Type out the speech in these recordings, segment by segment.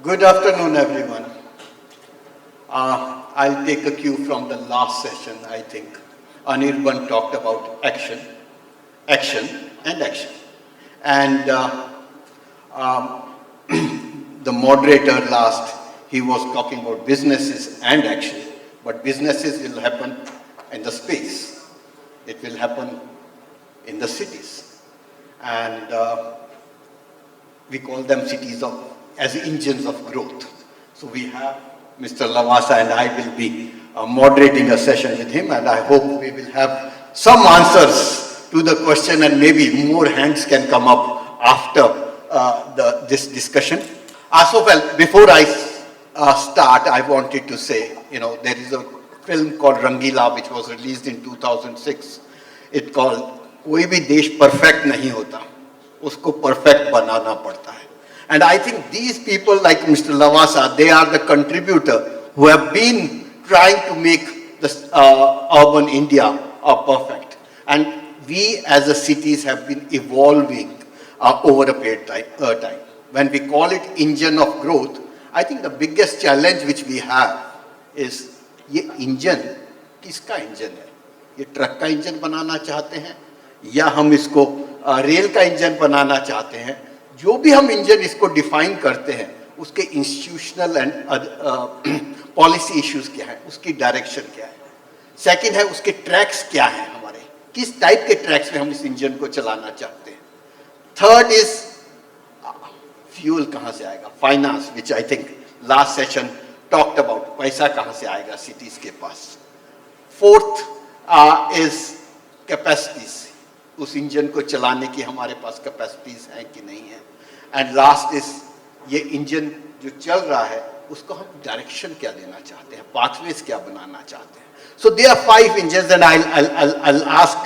Good afternoon, everyone. I'll take a cue from the last session, I think. Anirban talked about action, action, and action. And the moderator last, he was talking about businesses and action. But businesses will happen in the space. It will happen in the cities. And we call them cities as engines of growth. So we have Mr. Lavasa and I will be moderating a session with him, and I hope we will have some answers to the question, and maybe more hands can come up after this discussion. Well, before I start, I wanted to say, there is a film called Rangila which was released in 2006. It's called कोई भी देश perfect नहीं होता, उसको perfect बनाना पड़ता है. And I think these people like Mr. Lavasa, they are the contributor who have been trying to make this urban India perfect. And we as a cities have been evolving over a period of time. When we call it engine of growth, I think the biggest challenge which we have is ये engine किसका engine है? ये truck का engine बनाना चाहते हैं या हम इसको रेल का इंजन बनाना चाहते हैं? जो भी हम इंजन इसको डिफाइन करते हैं, उसके इंस्टीट्यूशनल एंड पॉलिसी इश्यूज क्या है, उसकी डायरेक्शन क्या है. सेकंड है उसके ट्रैक्स क्या हैं, हमारे किस टाइप के ट्रैक्स में हम इस इंजन को चलाना चाहते हैं. थर्ड इज फ्यूल कहाँ से आएगा, finance, which I think last session talked about, पैसा कहाँ से आएगा सिटीज के पास. फोर्थ इज कैपेसिटीज, उस इंजन को चलाने की हमारे पास कैपेसिटीज हैं कि नहीं है. एंड लास्ट इज ये इंजन जो चल रहा है उसको हम डायरेक्शन क्या देना चाहते हैं, पाथवेज क्या बनाना चाहते हैं. So they are 5 engines and I'll ask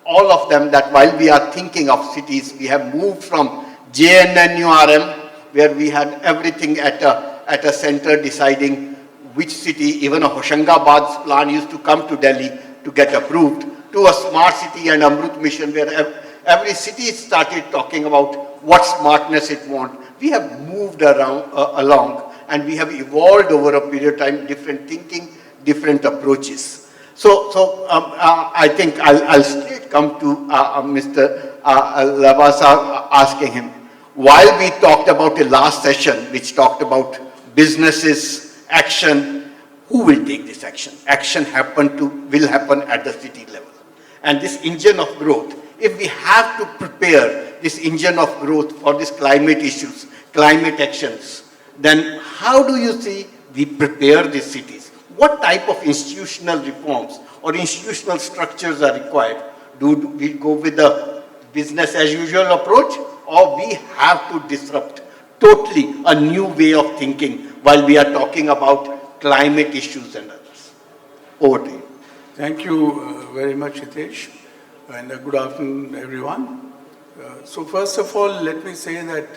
all of them that while we are thinking of cities, we have moved from JNNURM, where we had everything at a center deciding which city, even a Hoshangabad's plan used to come to Delhi to get approved, to a smart city and Amrut mission where every city started talking about what smartness it wants. We have moved along and we have evolved over a period of time, different thinking, different approaches. So I think I'll straight come to Mr. Lavasa, asking him, while we talked about the last session which talked about businesses, action, who will take this action? Action will happen at the city level. And this engine of growth, if we have to prepare this engine of growth for these climate issues, climate actions, then how do you see we prepare these cities? What type of institutional reforms or institutional structures are required? Do we go with the business as usual approach, or we have to disrupt totally a new way of thinking while we are talking about climate issues and others? Over to you. Thank you very much, Hitesh, and good afternoon, everyone. So first of all, let me say that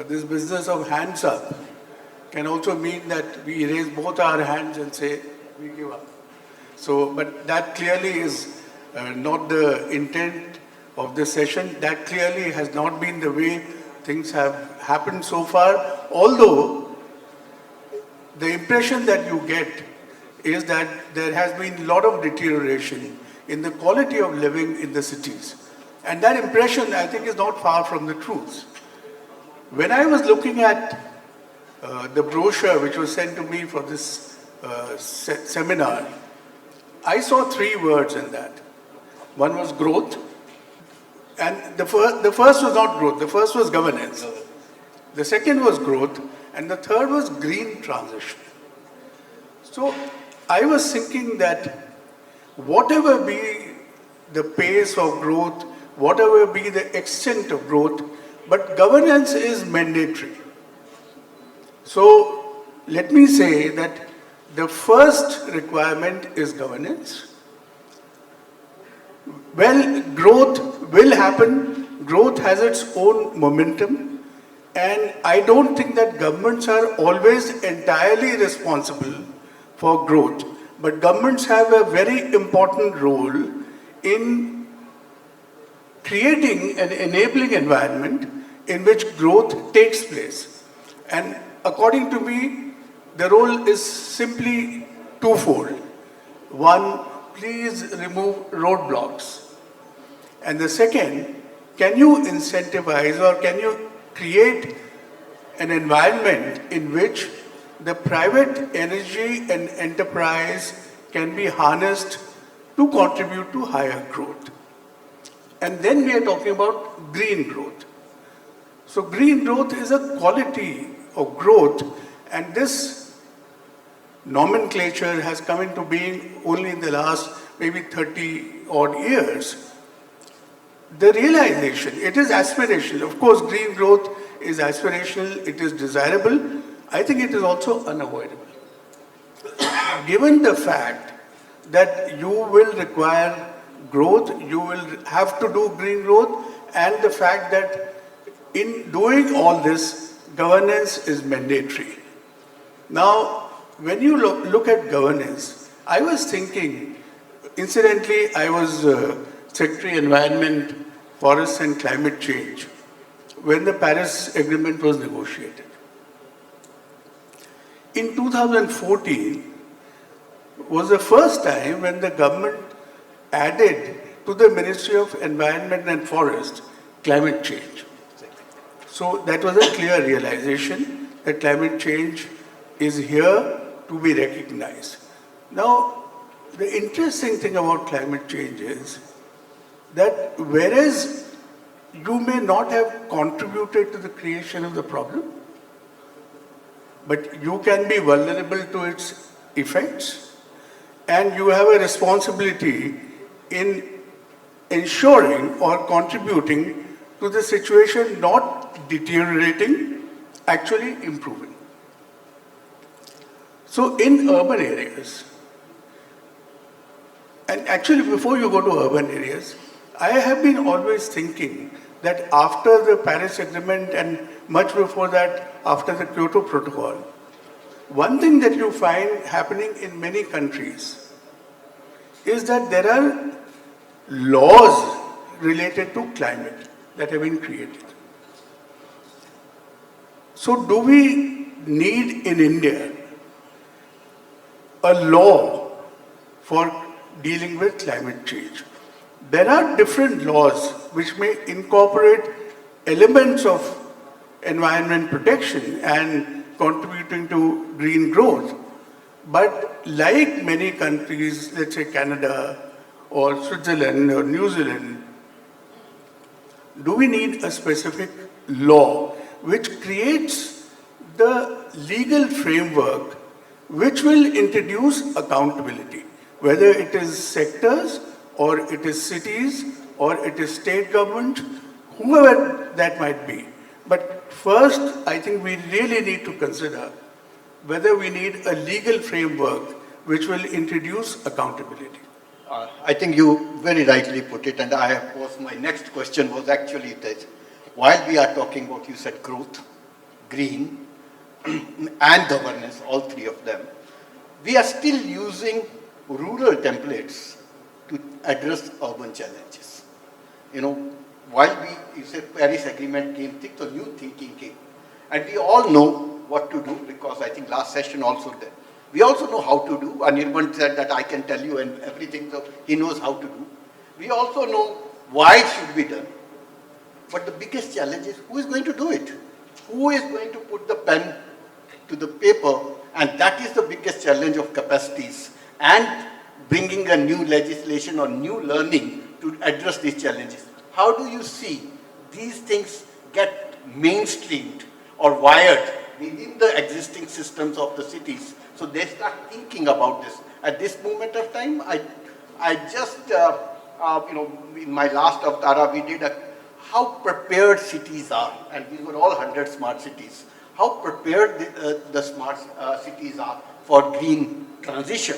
this business of hands up can also mean that we raise both our hands and say, we give up. So, but that clearly is not the intent of this session. That clearly has not been the way things have happened so far, although the impression that you get is that there has been a lot of deterioration in the quality of living in the cities. And that impression, I think, is not far from the truth. When I was looking at the brochure which was sent to me for this seminar, I saw 3 words in that. One was growth, and the first was not growth, the first was governance. The second was growth, and the third was green transition. So I was thinking that whatever be the pace of growth, whatever be the extent of growth, but governance is mandatory. So let me say that the first requirement is governance. Well, growth will happen. Growth has its own momentum. And I don't think that governments are always entirely responsible for growth. But governments have a very important role in creating an enabling environment in which growth takes place. And according to me, the role is simply twofold. One, please remove roadblocks. And the second, can you incentivize or can you create an environment in which the private energy and enterprise can be harnessed to contribute to higher growth. And then we are talking about green growth. So green growth is a quality of growth, and this nomenclature has come into being only in the last maybe 30 odd years. The realization, it is aspirational. Of course, green growth is aspirational, it is desirable. I think it is also unavoidable. Given the fact that you will require growth, you will have to do green growth, and the fact that in doing all this, governance is mandatory. Now, when you look at governance, I was thinking, incidentally, I was Secretary Environment, Forests and Climate Change when the Paris Agreement was negotiated. In 2014 was the first time when the government added to the Ministry of Environment and Forest climate change. So that was a clear realization that climate change is here to be recognized. Now, the interesting thing about climate change is that whereas you may not have contributed to the creation of the problem, but you can be vulnerable to its effects, and you have a responsibility in ensuring or contributing to the situation not deteriorating, actually improving. So in urban areas, and actually before you go to urban areas, I have been always thinking that after the Paris Agreement and much before that, after the Kyoto Protocol, one thing that you find happening in many countries is that there are laws related to climate that have been created. So do we need in India a law for dealing with climate change? There are different laws which may incorporate elements of environment protection and contributing to green growth. But like many countries, let's say Canada or Switzerland or New Zealand, do we need a specific law which creates the legal framework which will introduce accountability, whether it is sectors or it is cities or it is state government, whoever that might be. But first, I think we really need to consider whether we need a legal framework which will introduce accountability. I think you very rightly put it, and my next question was actually that while we are talking about, you said growth, green, and governance, all three of them, we are still using rural templates to address urban challenges. You know, while you said Paris Agreement came, so new thinking came. And we all know what to do, because I think last session also did. We also know how to do. Anirban said that I can tell you and everything, so he knows how to do. We also know why it should be done. But the biggest challenge is who is going to do it? Who is going to put the pen to the paper? And that is the biggest challenge of capacities and bringing a new legislation or new learning to address these challenges. How do you see these things get mainstreamed or wired within the existing systems of the cities, so they start thinking about this? At this moment of time, I just, in my last Avtara, we did how prepared cities are, and these were all 100 smart cities, how prepared the smart cities are for green transition.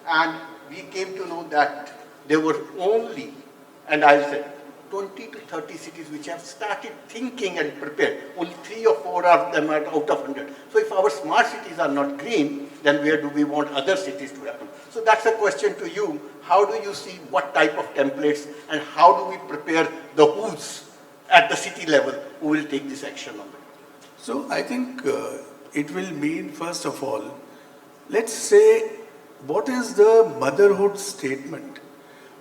And we came to know that there were only, and I'll say, 20 to 30 cities which have started thinking and prepared. Only 3 or 4 of them are out of 100. So if our smart cities are not green, then where do we want other cities to happen? So that's a question to you. How do you see what type of templates and how do we prepare the who's at the city level who will take this action on it? So I think it will mean, first of all, let's say, what is the motherhood statement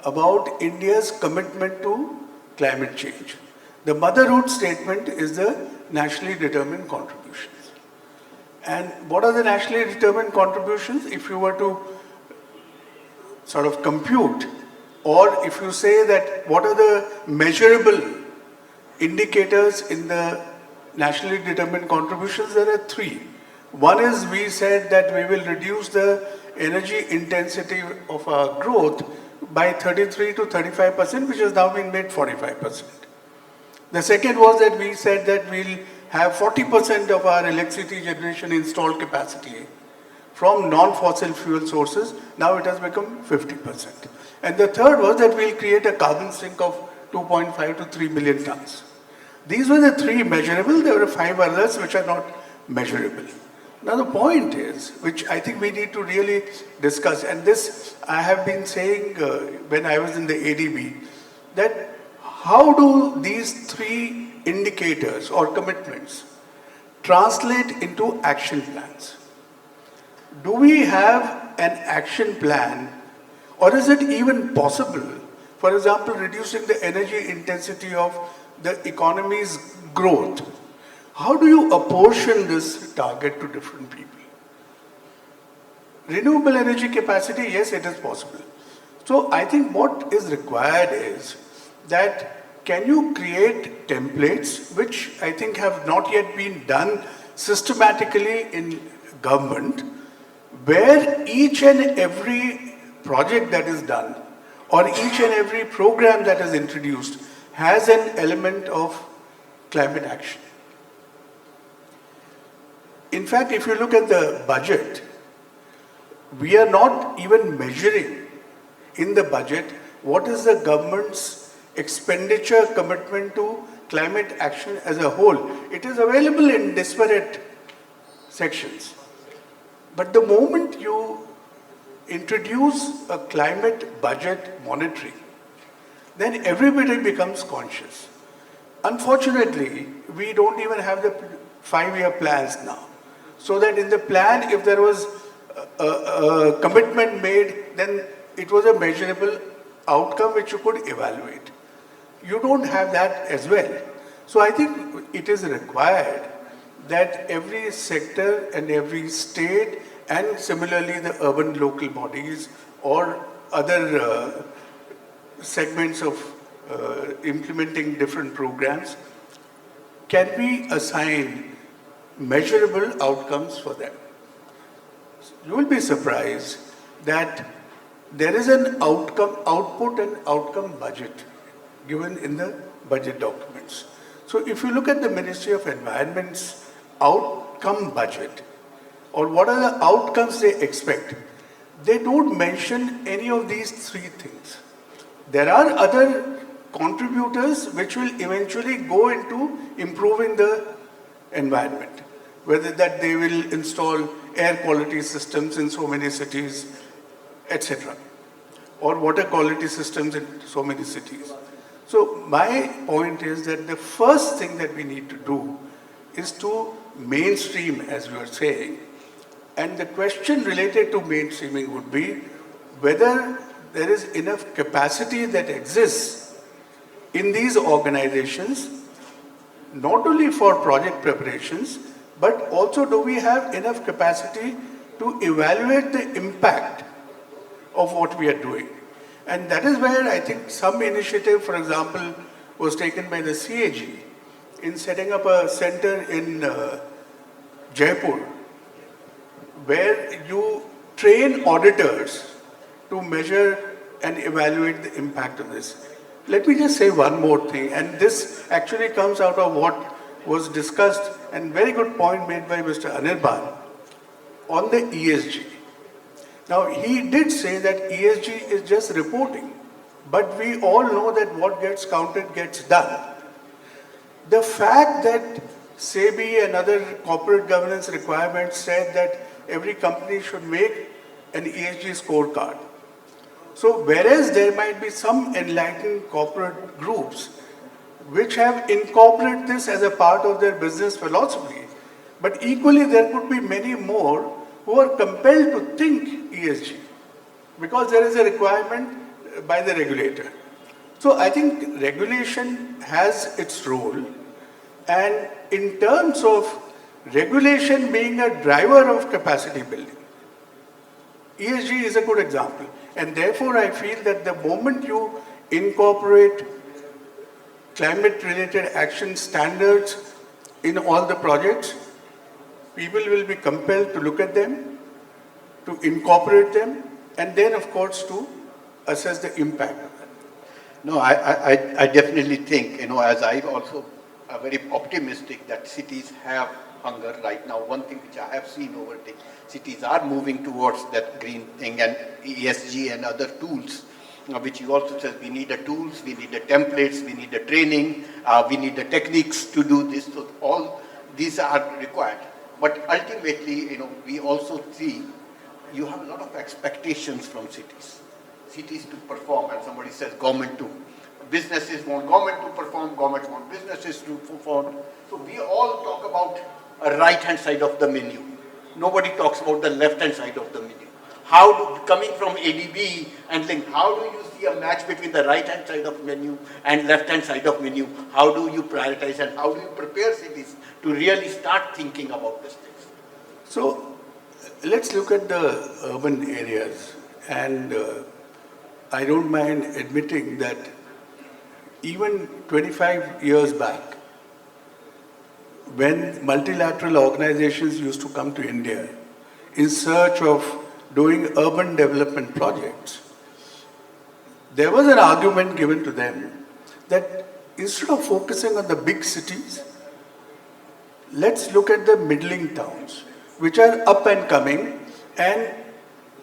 about India's commitment to climate change? The motherhood statement is the nationally determined contributions. And what are the nationally determined contributions? If you were to sort of compute, or if you say that what are the measurable indicators in the nationally determined contributions, there are three. One is, we said that we will reduce the energy intensity of our growth by 33 to 35%, which has now been made 45%. The second was that we said that we'll have 40% of our electricity generation installed capacity from non-fossil fuel sources. Now it has become 50%. And the third was that we'll create a carbon sink of 2.5 to 3 million tons. These were the three measurable. There were 5 others which are not measurable. Now the point is, which I think we need to really discuss, and this I have been saying when I was in the ADB, that how do these three indicators or commitments translate into action plans? Do we have an action plan, or is it even possible, for example, reducing the energy intensity of the economy's growth? How do you apportion this target to different people? Renewable energy capacity, yes, it is possible. So I think what is required is that can you create templates, which I think have not yet been done systematically in government, where each and every project that is done or each and every program that is introduced has an element of climate action. In fact, if you look at the budget, we are not even measuring in the budget what is the government's expenditure commitment to climate action as a whole. It is available in disparate sections. But the moment you introduce a climate budget monitoring, then everybody becomes conscious. Unfortunately, we don't even have the 5-year plans now. So that in the plan, if there was a commitment made, then it was a measurable outcome which you could evaluate. You don't have that as well. So I think it is required that every sector and every state, and similarly the urban local bodies or other segments of implementing different programs, can be assigned measurable outcomes for them. You will be surprised that there is an output and outcome budget given in the budget documents. So if you look at the Ministry of Environment's outcome budget, or what are the outcomes they expect, they don't mention any of these three things. There are other contributors which will eventually go into improving the environment, whether that they will install air quality systems in so many cities, etc., or water quality systems in so many cities. So my point is that the first thing that we need to do is to mainstream, as we were saying. And the question related to mainstreaming would be whether there is enough capacity that exists in these organizations, not only for project preparations, but also do we have enough capacity to evaluate the impact of what we are doing. And that is where I think some initiative, for example, was taken by the CAG in setting up a center in Jaipur, where you train auditors to measure and evaluate the impact of this. Let me just say one more thing, and this actually comes out of what was discussed, and very good point made by Mr. Anirban on the ESG. Now, he did say that ESG is just reporting, but we all know that what gets counted gets done. The fact that SEBI and other corporate governance requirements said that every company should make an ESG scorecard. So whereas there might be some enlightened corporate groups which have incorporated this as a part of their business philosophy, But equally, there could be many more who are compelled to think ESG because there is a requirement by the regulator. So I think regulation has its role, and in terms of regulation being a driver of capacity building, ESG is a good example. And therefore, I feel that the moment you incorporate climate-related action standards in all the projects, people will be compelled to look at them, to incorporate them, and then, of course, to assess the impact of that. No, I definitely think, as I also are very optimistic that cities have hunger right now. One thing which I have seen over the cities are moving towards that green thing and ESG and other tools, which you also said we need the tools, we need the templates, we need the training, we need the techniques to do this. So all these are required. But ultimately, we also see you have a lot of expectations from cities. Cities to perform, and somebody says government to. Businesses want government to perform, government want businesses to perform. So we all talk about a right-hand side of the menu. Nobody talks about the left-hand side of the menu. Coming from ADB and Link, how do you see a match between the right-hand side of menu and left-hand side of menu? How do you prioritize and how do you prepare cities to really start thinking about these things? So let's look at the urban areas, and I don't mind admitting that even 25 years back, when multilateral organizations used to come to India in search of doing urban development projects, there was an argument given to them that instead of focusing on the big cities, let's look at the middling towns, which are up and coming, and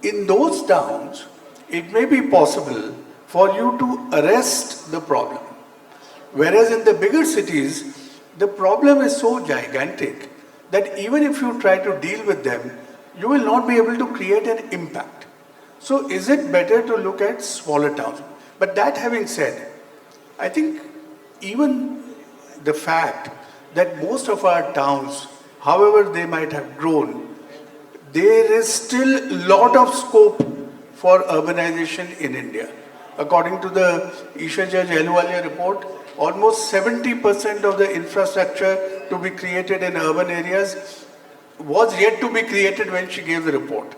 in those towns, it may be possible for you to arrest the problem. Whereas in the bigger cities, the problem is so gigantic that even if you try to deal with them, you will not be able to create an impact. So is it better to look at smaller towns? But that having said, I think even the fact that most of our towns, however they might have grown, there is still a lot of scope for urbanization in India. According to the Isha Judge Ahluwalia report, almost 70% of the infrastructure to be created in urban areas was yet to be created when she gave the report.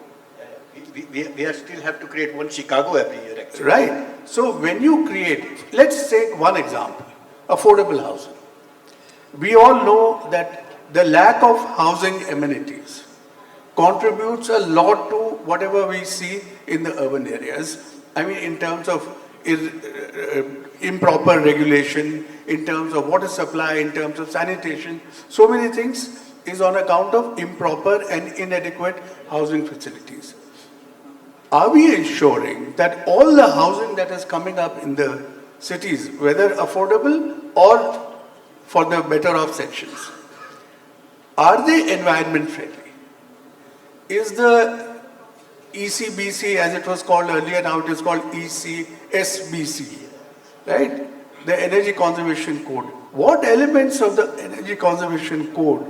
We still have to create one Chicago every year, actually. Right. So when you create, let's take one example, affordable housing. We all know that the lack of housing amenities contributes a lot to whatever we see in the urban areas. I mean, in terms of improper regulation, in terms of water supply, in terms of sanitation, so many things is on account of improper and inadequate housing facilities. Are we ensuring that all the housing that is coming up in the cities, whether affordable or for the better off sections, are they environment friendly? Is the ECBC, as it was called earlier, now it is called ECSBC, right? The Energy Conservation Code. What elements of the Energy Conservation Code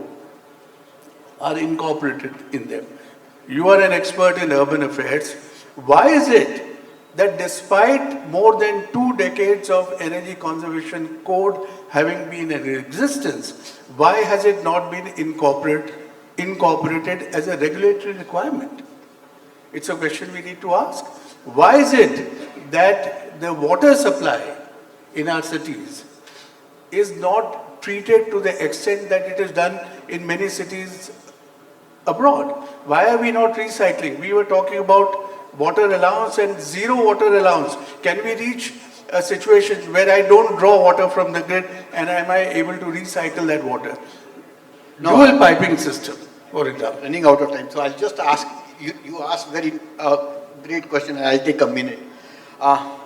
are incorporated in them? You are an expert in urban affairs. Why is it that despite more than 2 decades of Energy Conservation Code having been in existence, why has it not been incorporated as a regulatory requirement? It's a question we need to ask. Why is it that the water supply in our cities is not treated to the extent that it is done in many cities abroad? Why are we not recycling? We were talking about water allowance and zero water allowance. Can we reach a situation where I don't draw water from the grid and am I able to recycle that water? No. Dual piping system, for example. Running out of time, so I'll just ask, you asked very great question and I'll take a minute.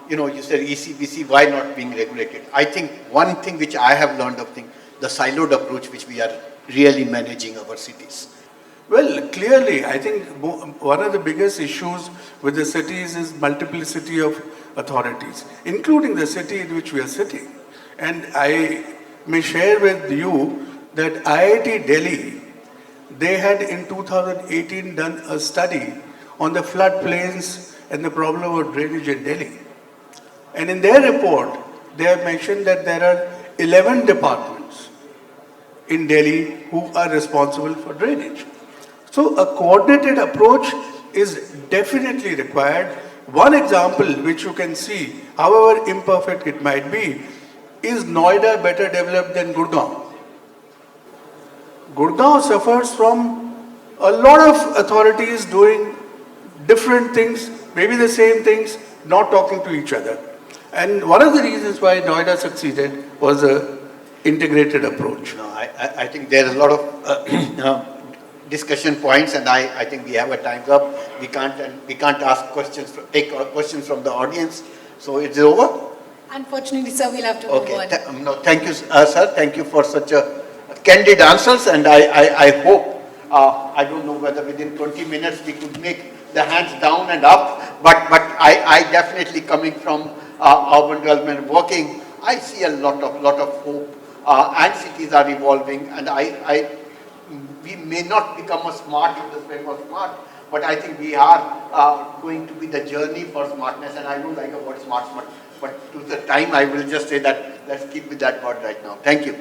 You said ECBC, why not being regulated? I think one thing which I have learned of the siloed approach which we are really managing our cities. Well, clearly, I think one of the biggest issues with the cities is multiplicity of authorities, including the city in which we are sitting. And I may share with you that IIT Delhi they had in 2018 done a study on the floodplains and the problem of drainage in Delhi. And in their report, they have mentioned that there are 11 departments in Delhi who are responsible for drainage. So a coordinated approach is definitely required. One example which you can see, however imperfect it might be, is Noida better developed than Gurgaon? Gurgaon suffers from a lot of authorities doing different things, maybe the same things, not talking to each other. And one of the reasons why Noida succeeded was a integrated approach. No, I think there is a lot of discussion points, and I think we have a time up. We can't ask questions, take questions from the audience. So it's over. Unfortunately, sir, we'll have to Okay. move on. No, thank you, sir. Thank you for such a candid answers, and I hope, I don't know whether within 20 minutes we could make the hands down and up, but I definitely, coming from urban development working, I see a lot of hope, and cities are evolving, and we may not become a smart in the space of smart, but I think we are going to be the journey for smartness, and I don't like the word smart, but to the time I will just say that let's keep with that word right now. Thank you.